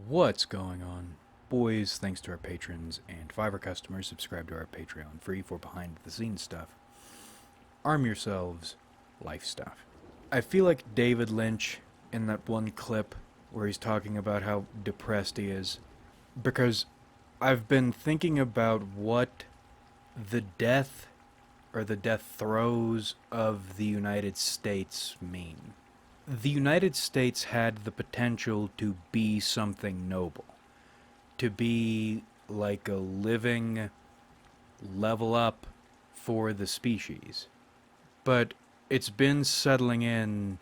What's going on? Boys, thanks to our patrons and Fiverr customers, subscribe to our Patreon free for behind the scenes stuff. Arm yourselves, life stuff. I feel like David Lynch in that one clip where he's talking about how depressed he is, because I've been thinking about what the death or the death throes of the United States mean. The United States had the potential to be something noble, to be like a living level up for the species. But it's been settling in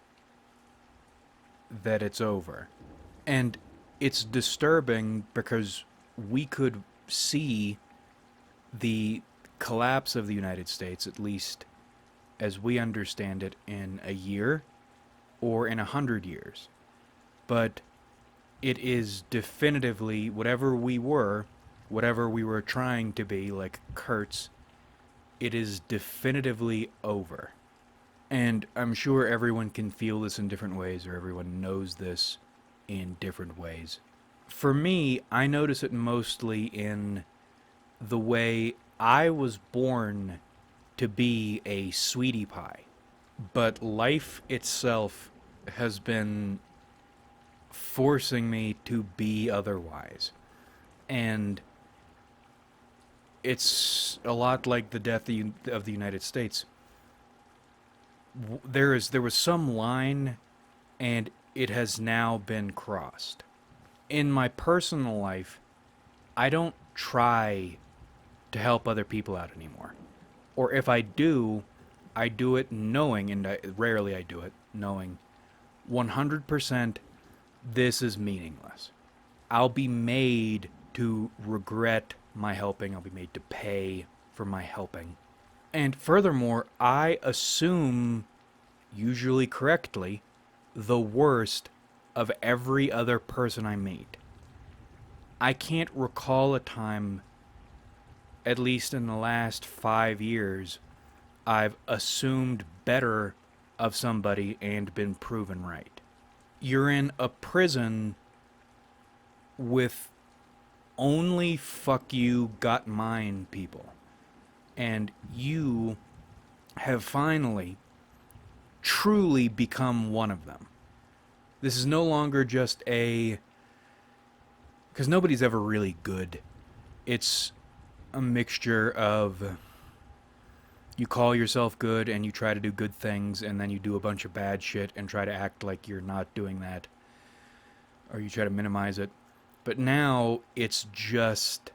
that it's over. And it's disturbing because we could see the collapse of the United States, at least as we understand it, in a year or in 100 years. But it is definitively whatever we were trying to be, like Kurtz, it is definitively over. And I'm sure everyone can feel this in different ways, or everyone knows this in different ways. For me, I notice it mostly in the way I was born to be a sweetie pie. But life itself has been forcing me to be otherwise. And it's a lot like the death of the United States. There was some line, and it has now been crossed. In my personal life, I don't try to help other people out anymore. Or if I do it knowing, and rarely I do it knowing, 100% this is meaningless. I'll be made to regret my helping. I'll be made to pay for my helping. And furthermore, I assume, usually correctly, the worst of every other person I meet. I can't recall a time, at least in the last 5 years, I've assumed better of somebody and been proven right. You're in a prison with only fuck you, got mine people. And you have finally, truly become one of them. This is no longer just because nobody's ever really good. It's a mixture of you call yourself good and you try to do good things, and then you do a bunch of bad shit and try to act like you're not doing that, or you try to minimize it. But now it's just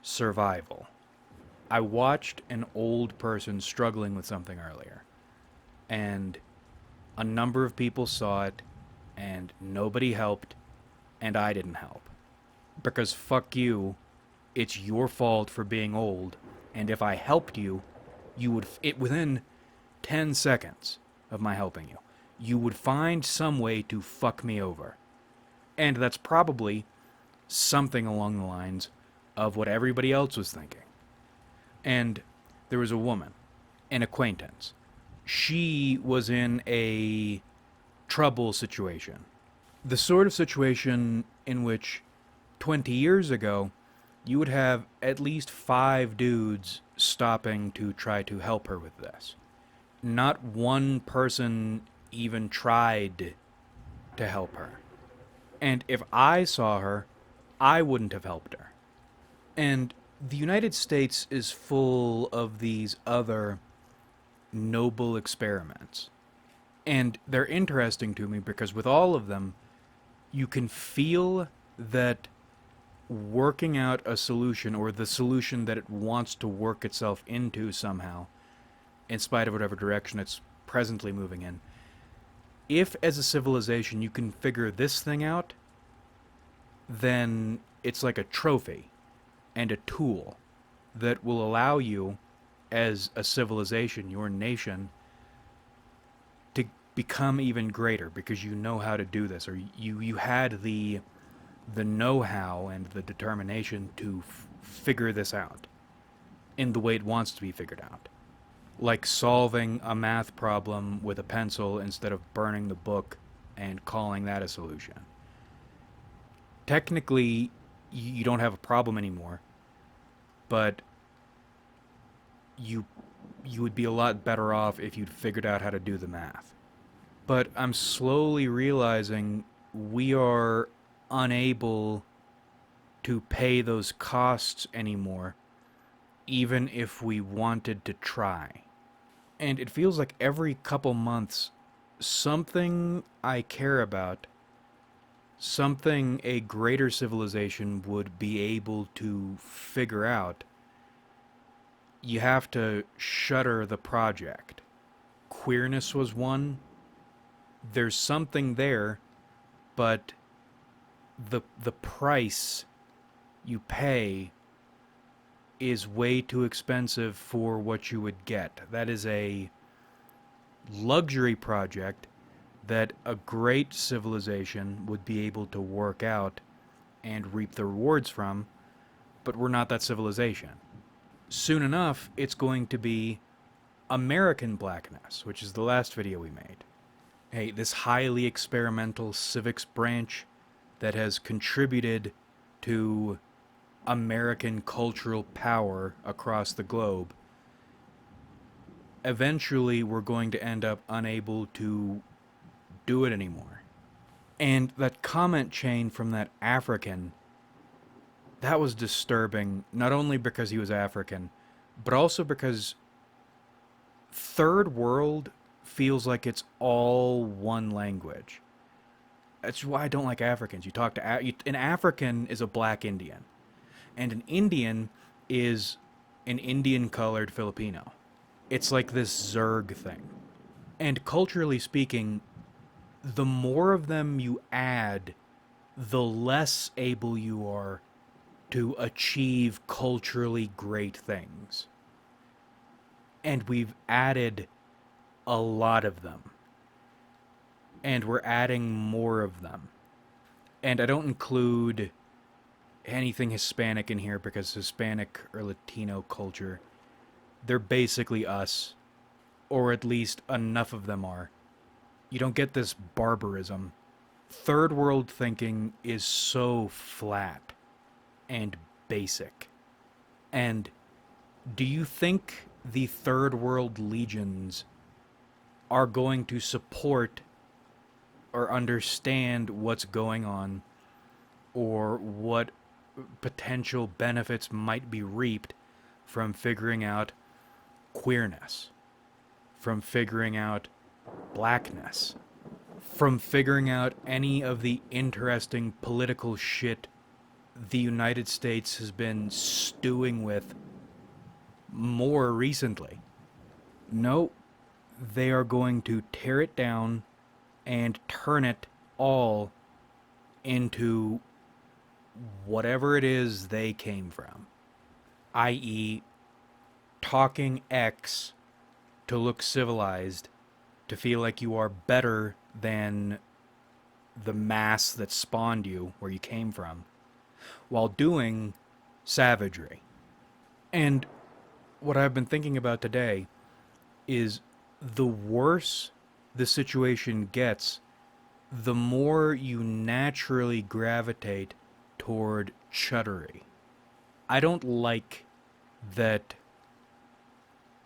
survival. I watched an old person struggling with something earlier, and a number of people saw it, and nobody helped, and I didn't help. Because fuck you, it's your fault for being old, and if I helped you, within 10 seconds of my helping you, you would find some way to fuck me over. And that's probably something along the lines of what everybody else was thinking. And there was a woman, an acquaintance. She was in a trouble situation. The sort of situation in which 20 years ago, you would have at least 5 dudes stopping to try to help her with this. Not one person even tried to help her. And if I saw her, I wouldn't have helped her. And the United States is full of these other noble experiments. And they're interesting to me because with all of them, you can feel that working out a solution, or the solution that it wants to work itself into somehow, in spite of whatever direction it's presently moving in, if as a civilization you can figure this thing out, then it's like a trophy and a tool that will allow you, as a civilization, your nation, to become even greater because you know how to do this, or you had the know-how and the determination to figure this out in the way it wants to be figured out. Like solving a math problem with a pencil instead of burning the book and calling that a solution. technically you don't have a problem anymore, but you you would be a lot better off if you'd figured out how to do the math. But I'm slowly realizing we are unable to pay those costs anymore, even if we wanted to try. And it feels like every couple months, something I care about, something a greater civilization would be able to figure out, you have to shutter the project. Queerness was one. There's something there, but the price you pay is way too expensive for what you would get. That is a luxury project that a great civilization would be able to work out and reap the rewards from, but we're not that civilization. Soon enough, it's going to be American blackness, which is the last video we made. Hey, this highly experimental civics branch that has contributed to American cultural power across the globe, eventually we're going to end up unable to do it anymore. And that comment chain from that African, that was disturbing, not only because he was African, but also because third world feels like it's all one language. That's why I don't like Africans. You talk to an African is a black Indian, and an Indian is an Indian-colored Filipino. It's like this Zerg thing. And culturally speaking, the more of them you add, the less able you are to achieve culturally great things. And we've added a lot of them. And we're adding more of them. And I don't include anything Hispanic in here because Hispanic or Latino culture, they're basically us. Or at least enough of them are. You don't get this barbarism. Third world thinking is so flat and basic. And do you think the third world legions are going to support or understand what's going on or what potential benefits might be reaped from figuring out queerness, from figuring out blackness, from figuring out any of the interesting political shit the United States has been stewing with more recently? No, they are going to tear it down and turn it all into whatever it is they came from, i.e., talking X to look civilized, to feel like you are better than the mass that spawned you where you came from, while doing savagery. And what I've been thinking about today is the worse the situation gets, the more you naturally gravitate toward chuddery. I don't like that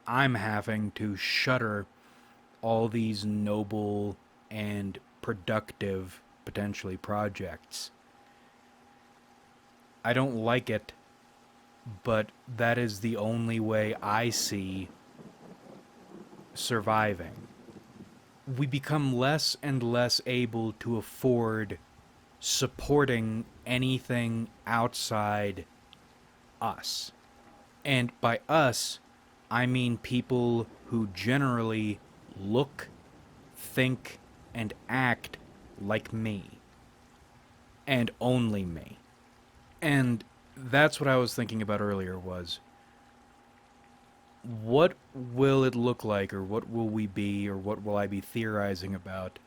I'm having to shutter all these noble and productive, potentially, projects. I don't like it, but that is the only way I see surviving. We become less and less able to afford supporting anything outside us. And by us, I mean people who generally look, think, and act like me. And only me. And that's what I was thinking about earlier was, what will it look like, or what will we be, or what will I be theorizing about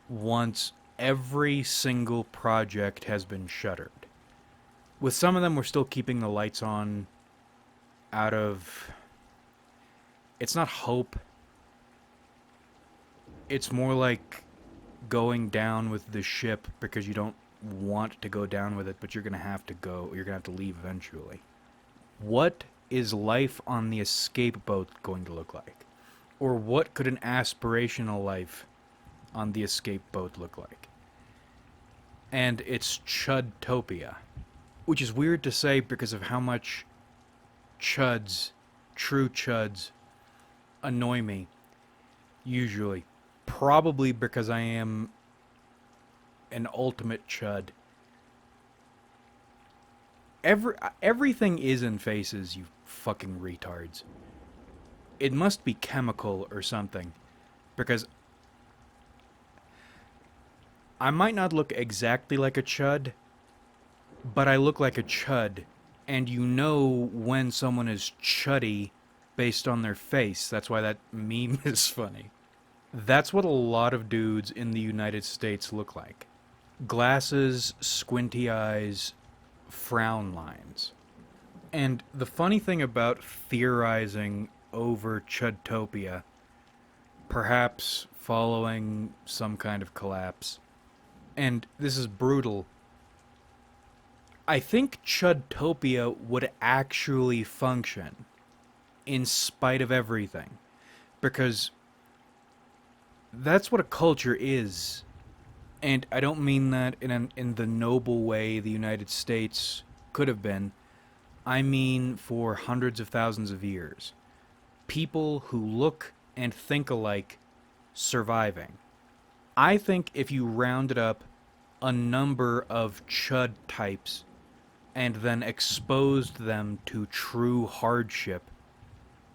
once every single project has been shuttered? With some of them, we're still keeping the lights on out of... It's not hope. It's more like going down with the ship because you don't want to go down with it, but you're gonna have to go. You're gonna have to leave eventually. What is life on the escape boat going to look like? Or what could an aspirational life on the escape boat look like? And it's Chudtopia, which is weird to say because of how much chuds, true chuds, annoy me, usually. Probably because I am an ultimate chud. Everything is in faces, you fucking retards. It must be chemical or something, because I might not look exactly like a chud, but I look like a chud, and you know when someone is chuddy based on their face. That's why that meme is funny. That's what a lot of dudes in the United States look like. Glasses, squinty eyes, frown lines. And the funny thing about theorizing over Chudtopia, perhaps following some kind of collapse, and this is brutal, I think Chudtopia would actually function in spite of everything. Because that's what a culture is. And I don't mean that in the noble way the United States could have been. I mean for hundreds of thousands of years. People who look and think alike surviving. I think if you rounded up a number of chud types and then exposed them to true hardship,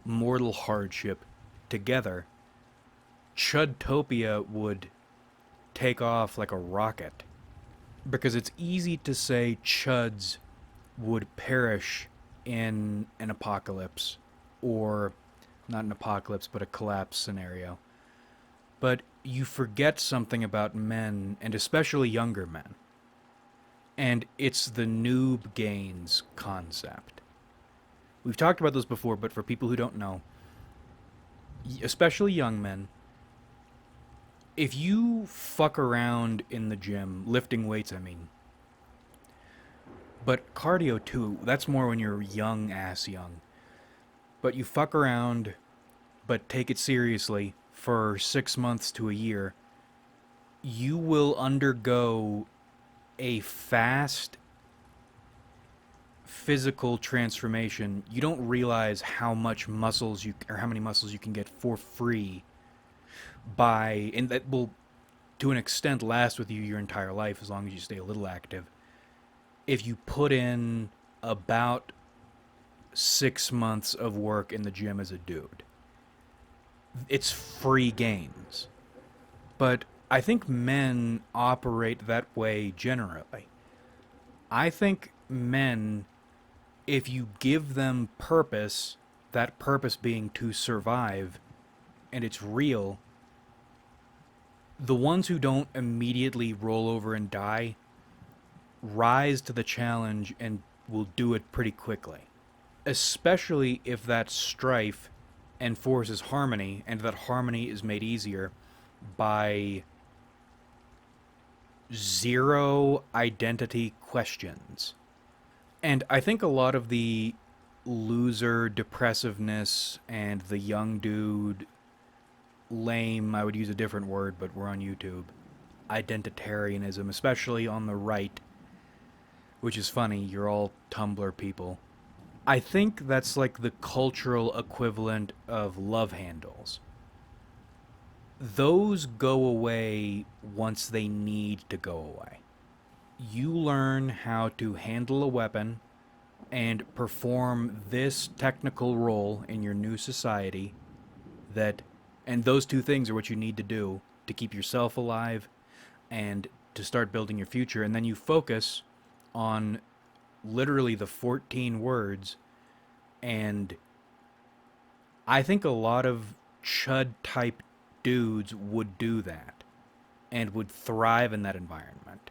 mortal hardship, together, Chudtopia would take off like a rocket. Because it's easy to say chuds would perish in an apocalypse, or not an apocalypse, but a collapse scenario. But you forget something about men, and especially younger men. And it's the noob gains concept. We've talked about this before, but for people who don't know, especially young men, if you fuck around in the gym, lifting weights, I mean, but cardio too, that's more when you're young ass young. But you fuck around, but take it seriously for 6 months to a year, you will undergo a fast physical transformation. You don't realize how much muscles you, or how many muscles you can get for free and that will to an extent last with you your entire life as long as you stay a little active, if you put in about 6 months of work in the gym as a dude. It's free gains. But I think men operate that way generally. I think men, if you give them purpose, that purpose being to survive, and it's real, the ones who don't immediately roll over and die rise to the challenge and will do it pretty quickly. Especially if that strife enforces harmony, and that harmony is made easier by zero identity questions. And I think a lot of the loser depressiveness and the young dude lame, I would use a different word, but we're on YouTube, identitarianism, especially on the right, which is funny, you're all Tumblr people. I think that's like the cultural equivalent of love handles. Those go away once they need to go away. You learn how to handle a weapon and perform this technical role in your new society and those two things are what you need to do to keep yourself alive and to start building your future. And then you focus on literally the 14 words. And I think a lot of chud type dudes would do that and would thrive in that environment.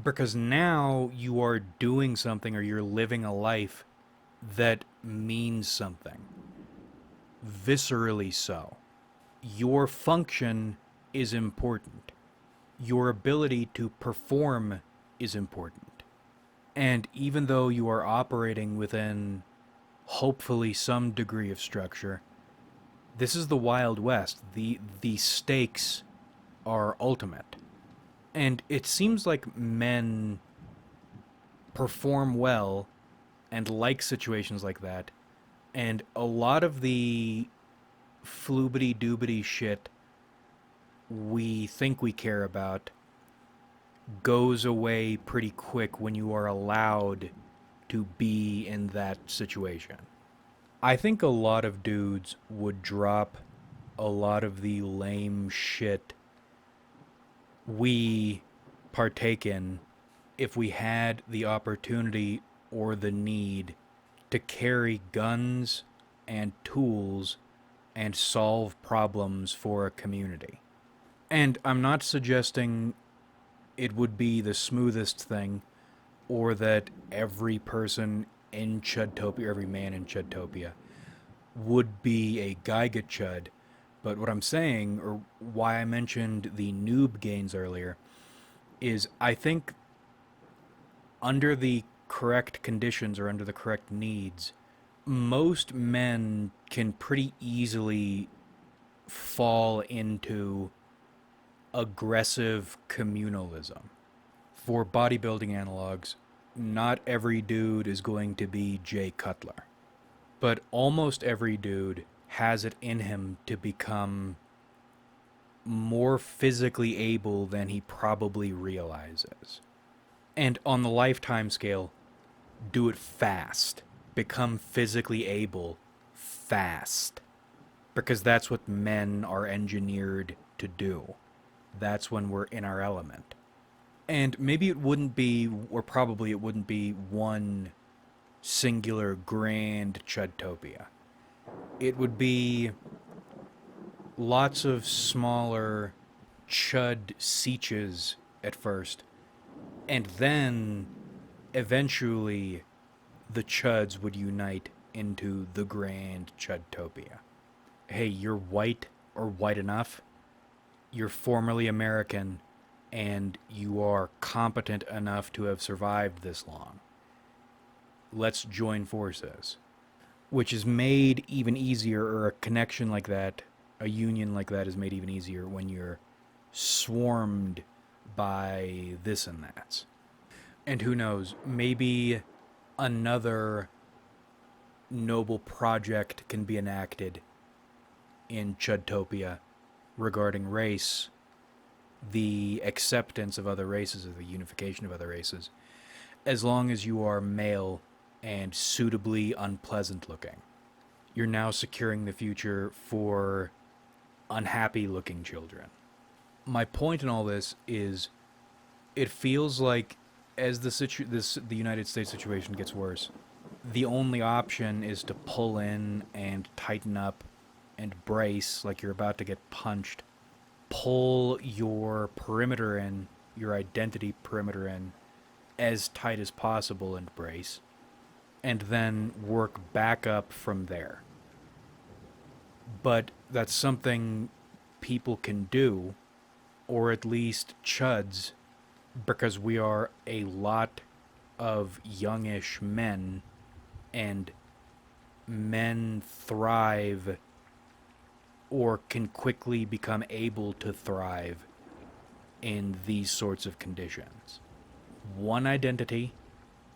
Because now you are doing something, or you're living a life that means something. Viscerally so. Your function is important. Your ability to perform is important. And even though you are operating within hopefully some degree of structure, this is the Wild West. The stakes are ultimate. And it seems like men perform well and like situations like that. And a lot of the floobity doobity shit we think we care about goes away pretty quick when you are allowed to be in that situation. I think a lot of dudes would drop a lot of the lame shit we partake in if we had the opportunity or the need to carry guns and tools and solve problems for a community. And I'm not suggesting it would be the smoothest thing or that every person in Chudtopia, every man in Chudtopia, would be a Giga Chud. But what I'm saying, or why I mentioned the noob gains earlier, is I think under the correct conditions or under the correct needs, most men can pretty easily fall into aggressive communalism. For bodybuilding analogs, not every dude is going to be Jay Cutler, but almost every dude has it in him to become more physically able than he probably realizes. And on the lifetime scale, do it fast. Become physically able fast. Because that's what men are engineered to do. That's when we're in our element. And maybe it wouldn't be, or probably it wouldn't be, one singular grand Chudtopia. It would be lots of smaller Chud Seaches at first, and then eventually the Chuds would unite into the grand Chudtopia. Hey, you're white or white enough, you're formerly American, and you are competent enough to have survived this long. Let's join forces. Which is made even easier, or a connection like that, a union like that is made even easier when you're swarmed by this and that. And who knows, maybe another noble project can be enacted in Chudtopia regarding race, the acceptance of other races, or the unification of other races, as long as you are male and suitably unpleasant looking. You're now securing the future for unhappy looking children. My point in all this is it feels like as the United States situation gets worse, the only option is to pull in and tighten up and brace like you're about to get punched. Pull your perimeter in, your identity perimeter in, as tight as possible and brace, and then work back up from there. But that's something people can do, or at least chuds, because we are a lot of youngish men, and men thrive or can quickly become able to thrive in these sorts of conditions. One identity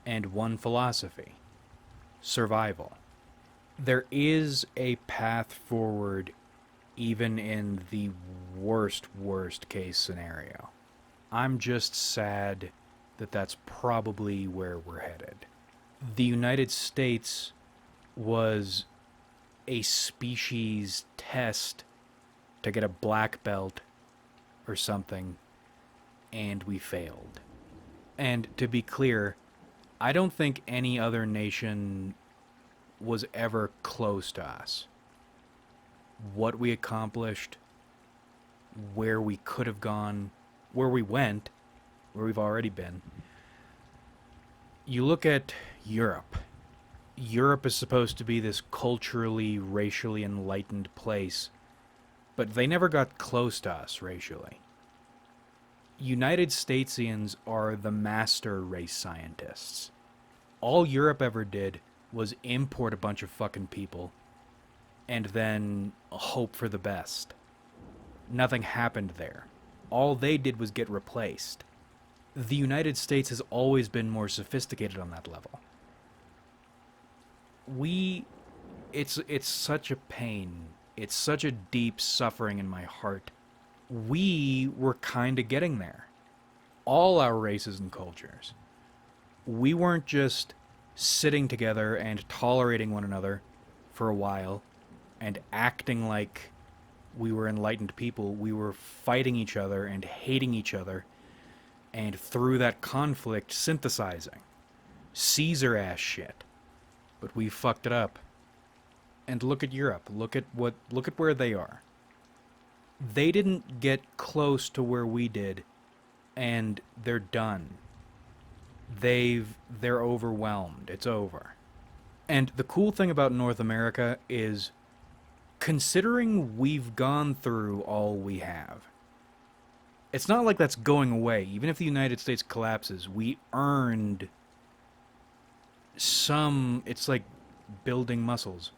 and one philosophy. Survival. There is a path forward even in the worst case scenario. I'm just sad that that's probably where we're headed. The United States was a species test to get a black belt or something, and we failed. And to be clear, I don't think any other nation was ever close to us. What we accomplished, where we could have gone, where we went, where we've already been. You look at Europe. Europe is supposed to be this culturally, racially enlightened place, but they never got close to us racially. United Statesians are the master race scientists. All Europe ever did was import a bunch of fucking people and then hope for the best. Nothing happened there. All they did was get replaced. The United States has always been more sophisticated on that level. We it's such a pain. It's such a deep suffering in my heart. We were kind of getting there. All our races and cultures. We weren't just sitting together and tolerating one another for a while and acting like we were enlightened people. We were fighting each other and hating each other, and through that conflict synthesizing. Caesar ass shit. But we fucked it up. And look at Europe. Look at where they are. They didn't get close to where we did, and they're done. They're overwhelmed. It's over. And the cool thing about North America is, considering we've gone through all we have, it's not like that's going away. Even if the United States collapses, we earned some. It's like building muscles.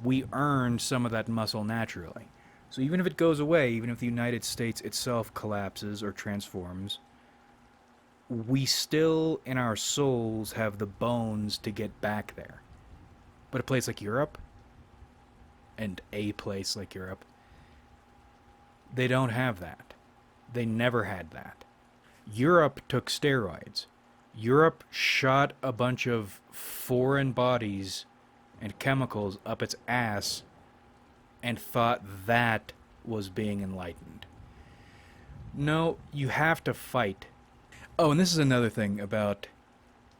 We earned some of that muscle naturally. So even if it goes away, even if the United States itself collapses or transforms, we still, in our souls, have the bones to get back there. But a place like Europe, and a place like Europe, they don't have that. They never had that. Europe took steroids. Europe shot a bunch of foreign bodies and chemicals up its ass and thought that was being enlightened. No, you have to fight. Oh, and this is another thing about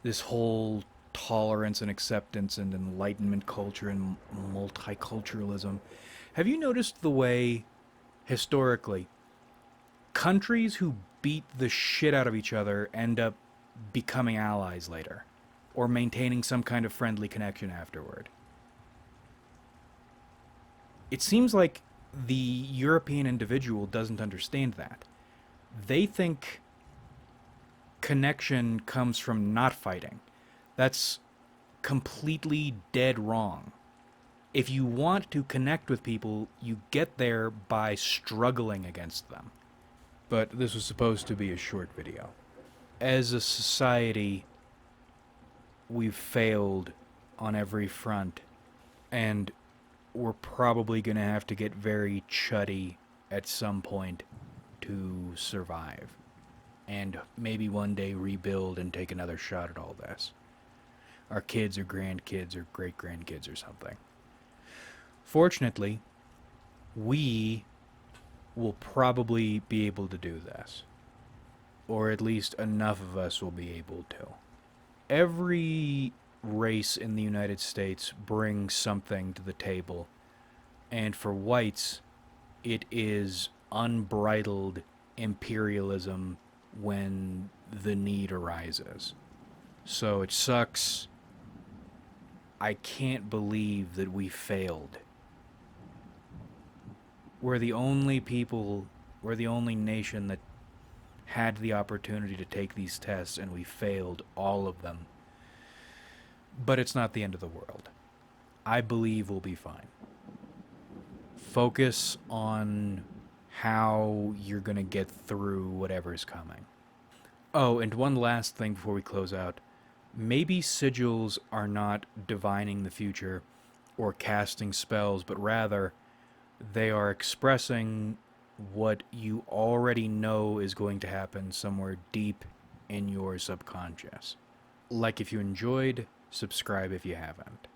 this whole tolerance and acceptance and enlightenment culture and multiculturalism. Have you noticed the way, historically, countries who beat the shit out of each other end up becoming allies later, or maintaining some kind of friendly connection afterward? It seems like the European individual doesn't understand that. They think connection comes from not fighting. That's completely dead wrong. If you want to connect with people, you get there by struggling against them. But this was supposed to be a short video. As a society, we've failed on every front, and we're probably going to have to get very chuddy at some point to survive, and maybe one day rebuild and take another shot at all this. Our kids or grandkids or great-grandkids or something. Fortunately, we will probably be able to do this. Or at least enough of us will be able to. Every race in the United States brings something to the table. And for whites, it is unbridled imperialism when the need arises. So it sucks. I can't believe that we failed. We're the only people, we're the only nation that had the opportunity to take these tests, and we failed all of them. But it's not the end of the world. I believe we'll be fine. Focus on how you're going to get through whatever's coming. Oh, and one last thing before we close out. Maybe sigils are not divining the future or casting spells, but rather they are expressing what you already know is going to happen somewhere deep in your subconscious. Like if you enjoyed, subscribe if you haven't.